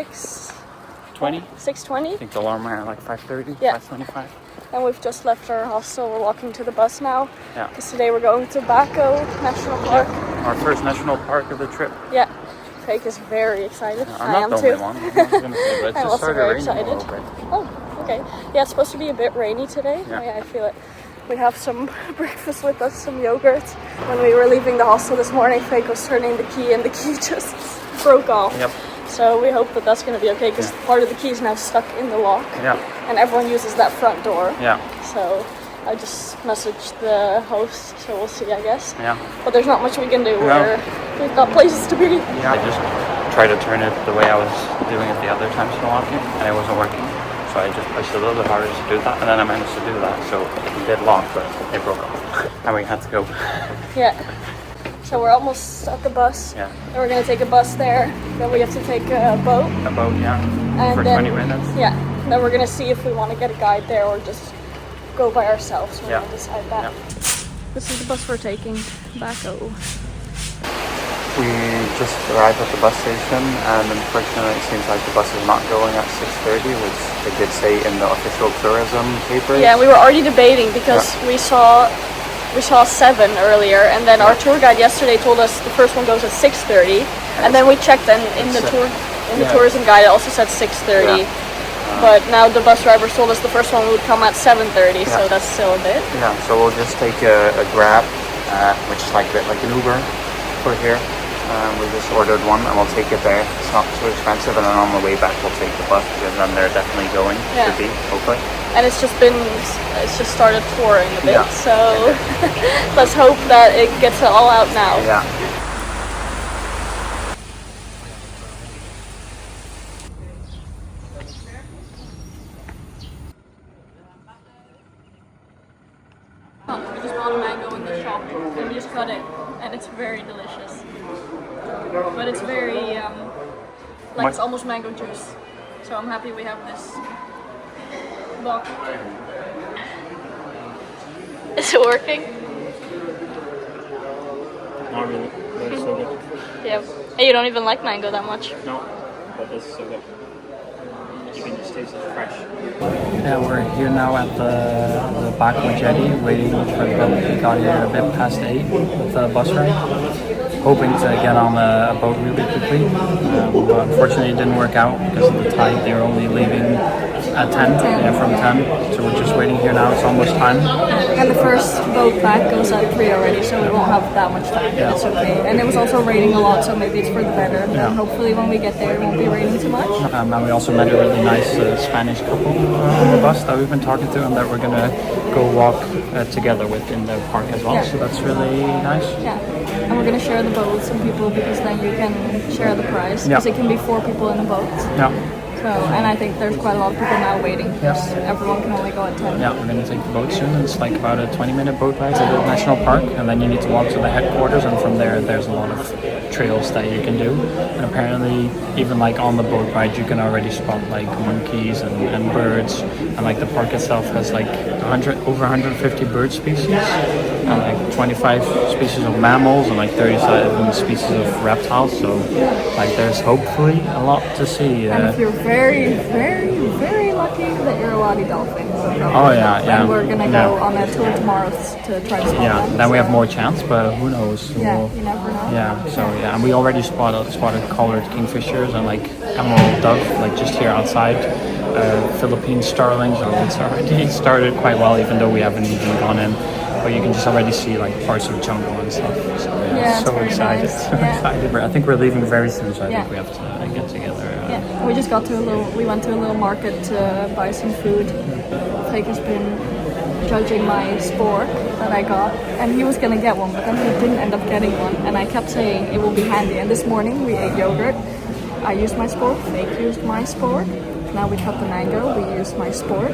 6:20. 6:20. I think the alarm went at like 5:30, Yeah. 5:25. And we've just left our hostel. We're walking to the bus now. Yeah. Because today we're going to Bako National Park. Yeah. Our first national park of the trip. Yeah. Fake is very excited. I'm I not am the too. only one. I was gonna say, but it I'm just also started very raining a excited. little bit. Oh, okay. Yeah, it's supposed to be a bit rainy today. Yeah. I feel it. We have some breakfast with us, some yogurt. When we were leaving the hostel this morning, Fake was turning the key and the key just broke off. Yep. So we hope that that's going to be okay because part of the key is now stuck in the lock. Yeah. And everyone uses that front door. Yeah. So I just messaged the host, so we'll see, I guess. Yeah. But there's not much we can do. We've got places to be. Yeah. I just tried to turn it the way I was doing it the other times for walking, and it wasn't working. So I just pushed a little bit harder to do that, and then I managed to do that. So it did lock, but it broke off, and we had to go. Yeah. So we're almost at the bus. Yeah. And we're gonna take a bus there. Then we have to take a boat. A boat, yeah. And for then, 20 minutes. Yeah. And then we're gonna see if we want to get a guide there or just go by ourselves. We're gonna decide that. Yeah. This is the bus we're taking. Bako. We just arrived at the bus station, and unfortunately it seems like the bus is not going at 6:30, which they did say in the official tourism papers. Yeah, we were already debating because we saw 7 earlier, and then our tour guide yesterday told us the first one goes at 6:30, and then we checked, and in the tourism guide it also said 6:30. But now the bus drivers told us the first one would come at 7:30, so that's still a bit. Yeah, so we'll just take a Grab, which is like a bit like an Uber for here. We just ordered one, and we'll take it there. It's not too expensive, and then on the way back we'll take the bus, because then they're definitely going to be, hopefully. And it's just started pouring a bit, so let's hope that it gets it all out now. Yeah. We just bought a mango in the shop, and we just cut it, and it's very delicious. But it's very, it's almost mango juice. So I'm happy we have this box. Is it working? Not really, but it's so good. Yeah. Hey, you don't even like mango that much. No, but this is so good. You can just taste it fresh. Yeah, we're here now at the Bako jetty, waiting for the boat. We got here a bit past 8 with the bus ride, hoping to get on a boat really quickly. But unfortunately, it didn't work out because of the tide. They were only leaving at 10, from 10. So we're just waiting here now. It's almost time. And the first boat back goes at 3 already, so we won't have that much time. Yeah. It's okay. And it was also raining a lot, so maybe it's for the better. Yeah. And hopefully when we get there, it won't be raining too much. And we also met a really nice Spanish couple on the bus that we've been talking to, and that we're gonna go walk together with in the park as well. Yeah. So that's really nice. Yeah. And we're gonna share the boat with some people because then you can share the price. Because it can be 4 people in a boat. Yeah. So, and I think there's quite a lot of people now waiting because everyone can only go at 10. Yeah, we're going to take the boat soon. It's like about a 20-minute boat ride to the national park, and then you need to walk to the headquarters, and from there's a lot of trails that you can do. And apparently, even like on the boat ride, you can already spot like monkeys and birds, and like the park itself has like over 150 bird species, and like 25 species of mammals, and like 37 species of reptiles. So like there's hopefully a lot to see. And if you're very, very, very lucky, the Irrawaddy dolphins. Oh yeah, yeah. And we're gonna go on a tour tomorrow to try to spot them. Then we have more chance, but who knows? Yeah, you never know. Yeah, so and we already spotted collared kingfishers and like emerald dove, like just here outside. Philippine starlings, so it's already started quite well, even though we haven't even gone in. But you can just already see like parts of the jungle and stuff. So so excited, nice. so excited. I think we're leaving very soon, so I think we have to get together. Yeah, we just we went to a little market to buy some food. Blake has been judging my spork that I got, and he was gonna get one, but then he didn't end up getting one, and I kept saying it will be handy. And this morning we ate yogurt. I used my spork, Blake used my spork. Now we cut the mango, we used my spork.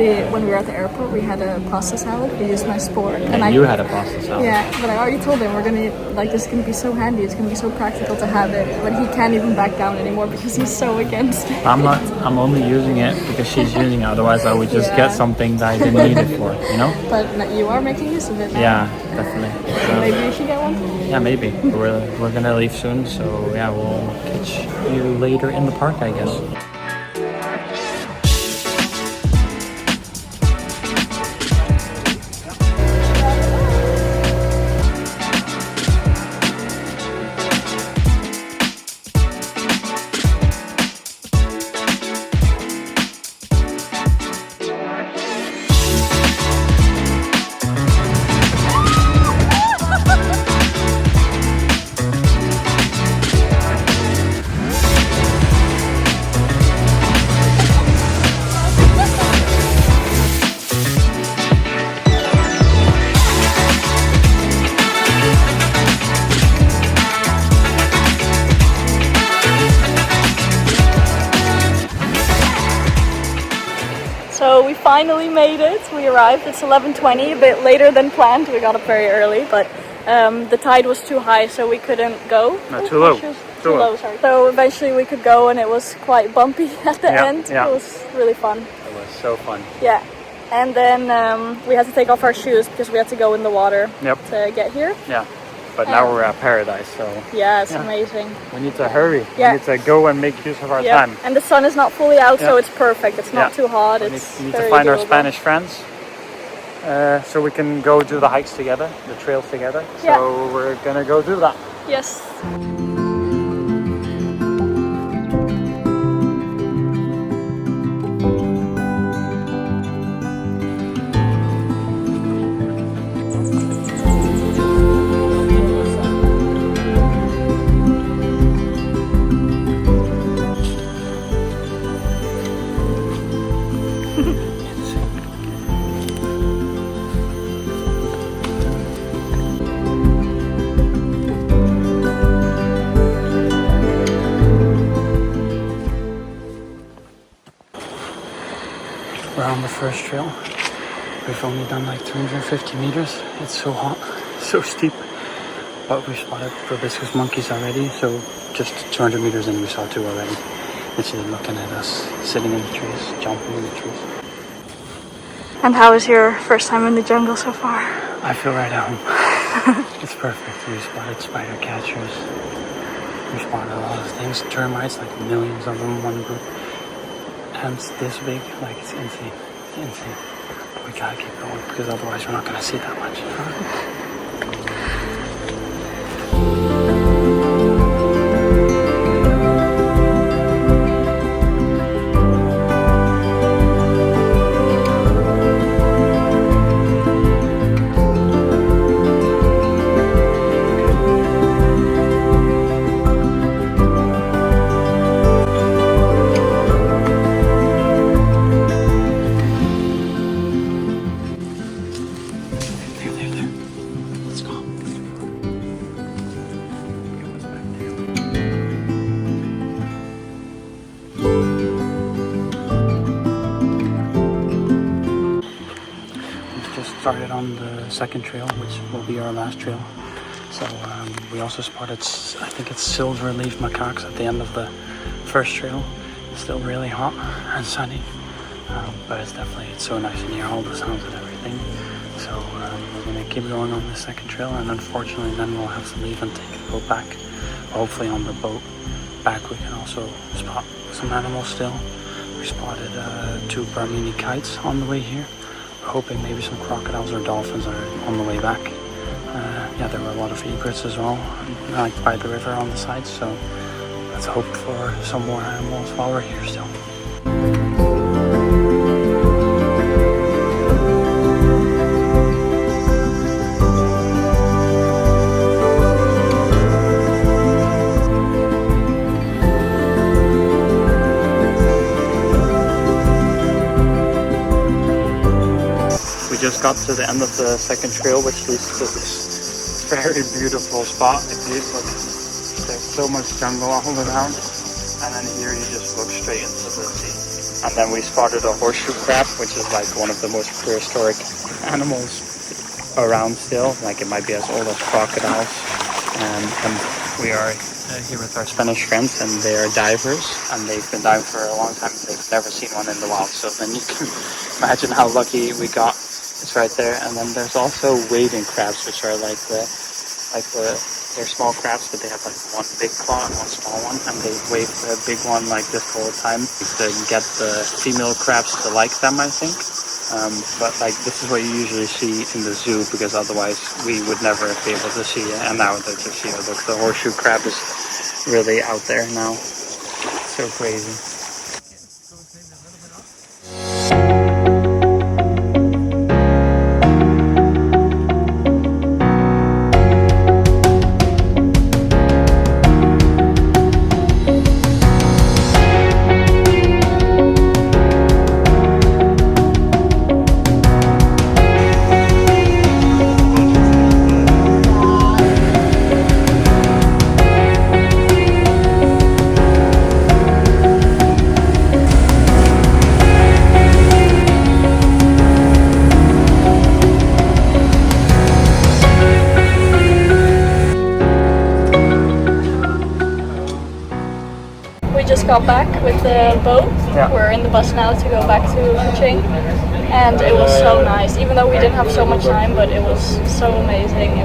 when we were at the airport, we had a pasta salad. We used my sport, And you had a pasta salad. Yeah, but I already told him we're gonna this is gonna be so handy. It's gonna be so practical to have it. But he can't even back down anymore because he's so against it. I'm not. I'm only using it because she's using it. Otherwise, I would just get something that I didn't need it for. You know. But you are making use of it now. Yeah, definitely. So, maybe you should get one. Yeah, maybe. We're gonna leave soon, so yeah, we'll catch you later in the park, I guess. So we finally made it. We arrived. It's 11:20, a bit later than planned. We got up very early, but the tide was too high, so we couldn't go. No, too low. Too low, sorry. So eventually we could go, and it was quite bumpy at the end. Yeah. It was really fun. It was so fun. Yeah. And then we had to take off our shoes because we had to go in the water to get here. Yeah. But now we're at paradise, so yeah, it's amazing. we need to hurry. Yeah. We need to go and make use of our time. And the sun is not fully out, so it's perfect. It's not too hot. We need to find our Spanish friends, so we can go do the hikes together, the trails together. So we're gonna go do that. Yes. We're on the first trail. We've only done like 250 meters. It's so hot, so steep. But we spotted proboscis monkeys already, so just 200 meters in we saw two already. Literally looking at us, sitting in the trees, jumping in the trees. And how was your first time in the jungle so far? I feel right at home. It's perfect. We spotted spider catchers. We spotted a lot of things, termites, like millions of them in one group. Ants this big, like it's insane. It's insane. But we gotta keep going because otherwise we're not gonna see that much. Started on the second trail, which will be our last trail. So we also spotted, I think it's silver leaf macaques at the end of the first trail. It's still really hot and sunny, but it's so nice in here, all the sounds and everything. So we're gonna keep going on the second trail, and unfortunately then we'll have to leave and take the boat back. Hopefully on the boat back we can also spot some animals still. We spotted 2 Burmese kites on the way here. Hoping maybe some crocodiles or dolphins are on the way back. Yeah, there were a lot of egrets as well, like by the river on the side, so let's hope for some more animals while we're here still. Just got to the end of the second trail, which leads to this very beautiful spot. There's so much jungle all around, and then here you just look straight into the sea. And then we spotted a horseshoe crab, which is like one of the most prehistoric animals around still. Like it might be as old as crocodiles. And we are here with our Spanish friends, and they are divers, and they've been diving for a long time. They've never seen one in the wild, so then you can imagine how lucky we got. It's right there. And then there's also wading crabs, which are they're small crabs, but they have like one big claw and one small one, and they wave the big one like this the whole time to get the female crabs to like them, I think. But like this is what you usually see in the zoo, because otherwise we would never be able to see it. And now that you see it, look, the horseshoe crab is really out there now. So crazy. Got back with the boat. Yeah. We're in the bus now to go back to Kuching, and it was so nice. Even though we didn't have so much time, but it was so amazing.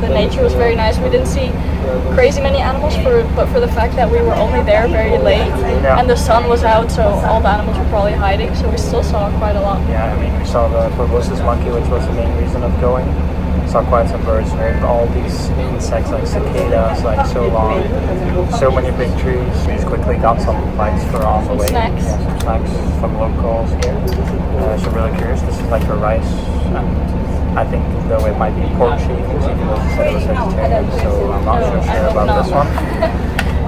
The nature was very nice. We didn't see crazy many animals, but for the fact that we were only there very late, and the sun was out, so all the animals were probably hiding. So we still saw quite a lot. Yeah, I mean, we saw the proboscis monkey, which was the main reason of going. Saw quite some birds, and all these insects like cicadas, like so long, so many big trees. We quickly got some bites for on the way. Snacks. Yeah, some snacks from locals here. So really curious. This is like a rice, and I think though it might be pork shavings, even though she said it was vegetarian, so I'm not so sure about this one.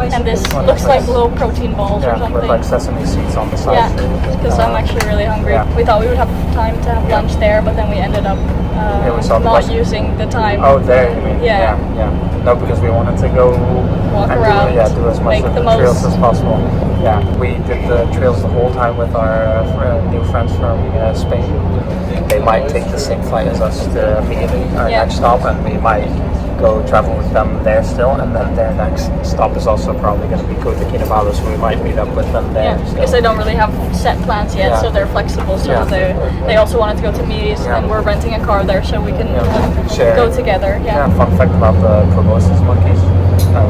And this looks like little protein balls or something. With like sesame seeds on the side. Yeah, because I'm actually really hungry. Yeah. We thought we would have time to have lunch there, but then we ended up not using the time. Oh, there you mean? Yeah. No, because we wanted to go walk around, do as much of the trails as possible. Yeah, we did the trails the whole time with our new friends from Spain. They might take the same flight as us to meet our next stop, and we might go travel with them there still, and then their next stop is also probably going to be Kinabalu, so we might meet up with them there. Yeah, because they don't really have set plans yet, so they're flexible. So they also wanted to go to Miris, and we're renting a car there, so we can go together. Yeah. Fun fact about the proboscis monkeys: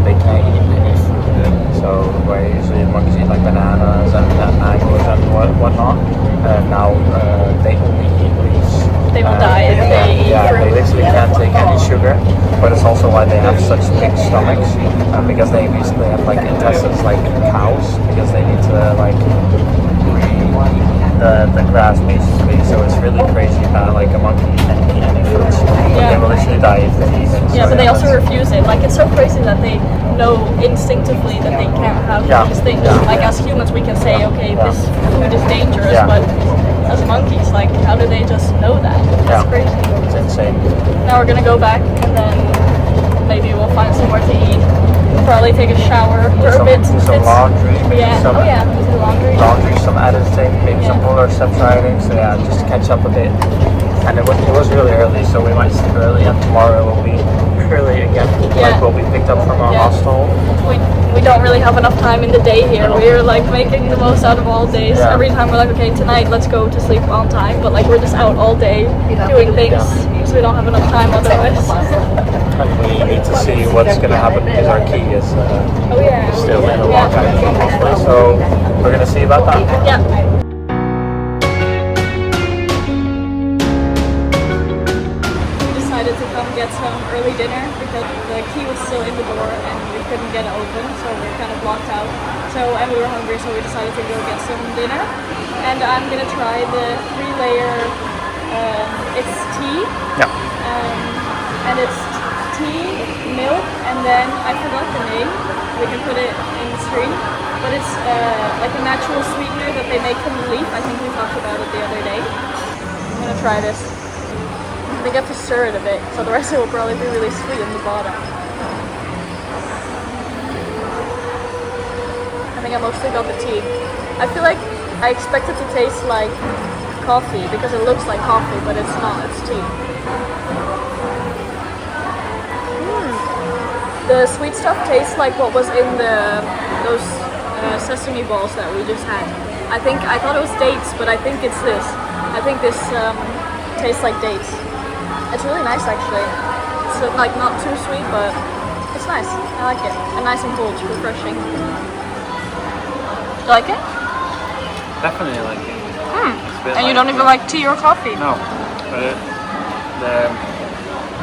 they can't eat any food. So where usually monkeys eat like bananas and mangoes and whatnot, now they only eat leaves. They will die if they eat fruit. They literally can't take any sugar, but it's also why they have such big stomachs, because they basically have like intestines like cows, because they need to like breathe the grass basically. So it's really crazy that like a monkey can't eat any fruits. They will literally die if they eat it. Yeah, but they also refuse it. Like it's so crazy that they know instinctively that they can't have these things. Like as humans we can say, okay, this food is dangerous, but as monkeys, like how do they just know that? It's crazy. It's insane. Now we're gonna go back, and then maybe we'll find somewhere to eat. Probably take a shower for a bit. Some laundry. Some Laundry. Some editing, maybe some polar steps riding. So just to catch up a bit. And it was really early, so we might sleep early, and tomorrow will be early again. Like we'll be picked up from our hostel. We don't really have enough time in the day here. We're like making the most out of all days. Every time we're like, okay, tonight let's go to sleep on time, but like we're just out all day doing things, so we don't have enough time otherwise. And we need to see what's going to happen, because our key is still in the lock, so we're going to see about that. Yeah. To come get some early dinner because the key was still in the door and we couldn't get it open, so we were kind of blocked out. And we were hungry, so we decided to go get some dinner. And I'm gonna try the 3-layer. It's tea. And it's tea, milk, and then I forgot the name. We can put it in the screen. But it's like a natural sweetener that they make from the leaf. I think we talked about it the other day. I'm gonna try this. I think I have to stir it a bit, so the rest of it will probably be really sweet in the bottom. I think I mostly got the tea. I feel like I expect it to taste like coffee because it looks like coffee, but it's not, it's tea. The sweet stuff tastes like what was in those sesame balls that we just had. I thought it was dates, but I think it's this. I think this tastes like dates. It's really nice actually. It's like not too sweet, but it's nice. I like it. And nice and cold, refreshing. You like it? Definitely like it. And you don't even like tea or coffee? No, but the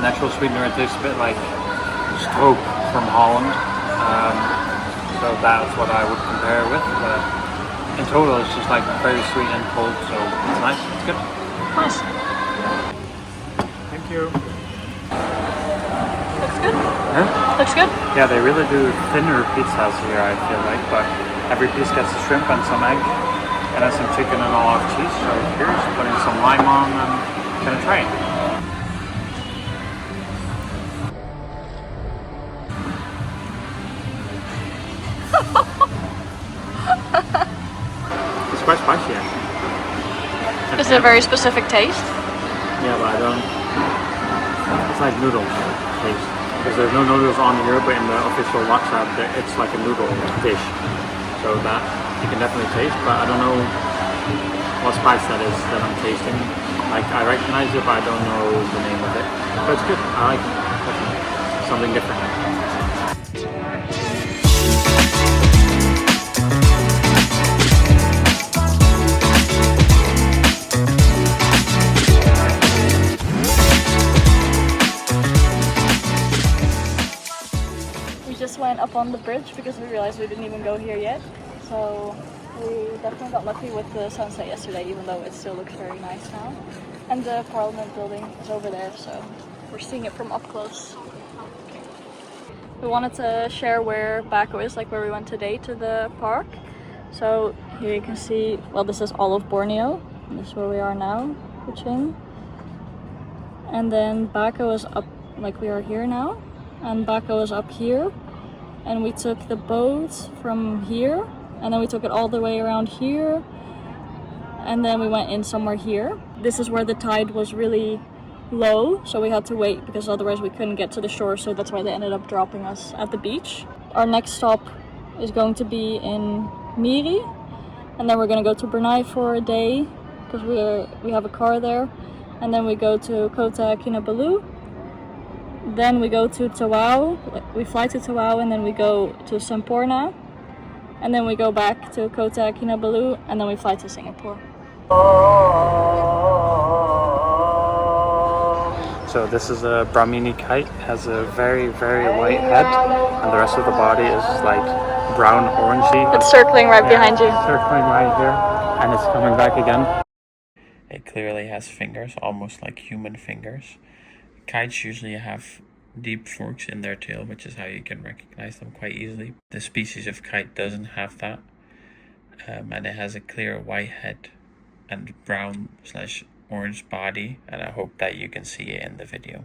natural sweetener, it tastes a bit like stroop from Holland. So that's what I would compare it with. But in total, it's just like very sweet and cold, so it's nice. It's good. Nice. Thank you. Looks good. Huh? Looks good. Yeah, they really do thinner pizzas here, I feel like, but every piece gets a shrimp and some egg, and then some chicken and a lot of cheese. So here's putting some lime on and gonna try it. It's quite spicy actually. Is it a very specific taste? Yeah, but I don't. It's like noodles taste. Because there's no noodles on here, but in the official WhatsApp, it's like a noodle dish. So that you can definitely taste, but I don't know what spice that is that I'm tasting. Like, I recognize it, but I don't know the name of it. But it's good. I like it. Definitely. Something different. Went up on the bridge because we realized we didn't even go here yet, so we definitely got lucky with the sunset yesterday, even though it still looks very nice now. And the Parliament building is over there, so we're seeing it from up close. We wanted to share where Bako is, like where we went today to the park. So here you can see, well, this is all of Borneo. This is where we are now, Kuching. And then Bako is up, like we are here now, and Bako is up here. And we took the boat from here, and then we took it all the way around here, and then we went in somewhere here. This is where the tide was really low, so we had to wait because otherwise we couldn't get to the shore, so that's why they ended up dropping us at the beach. Our next stop is going to be in Miri, and then we're going to go to Brunei for a day because we have a car there, and then we go to Kota Kinabalu. Then we go to Tawau, we fly to Tawau, and then we go to Semporna, and then we go back to Kota Kinabalu, and then we fly to Singapore. So this is a Brahmini kite, has a very, very white head, and the rest of the body is like brown orangey. It's circling right behind you. Circling right here, and it's coming back again. It clearly has fingers, almost like human fingers. Kites usually have deep forks in their tail, which is how you can recognize them quite easily. This species of kite doesn't have that, and it has a clear white head and brown/orange body, and I hope that you can see it in the video.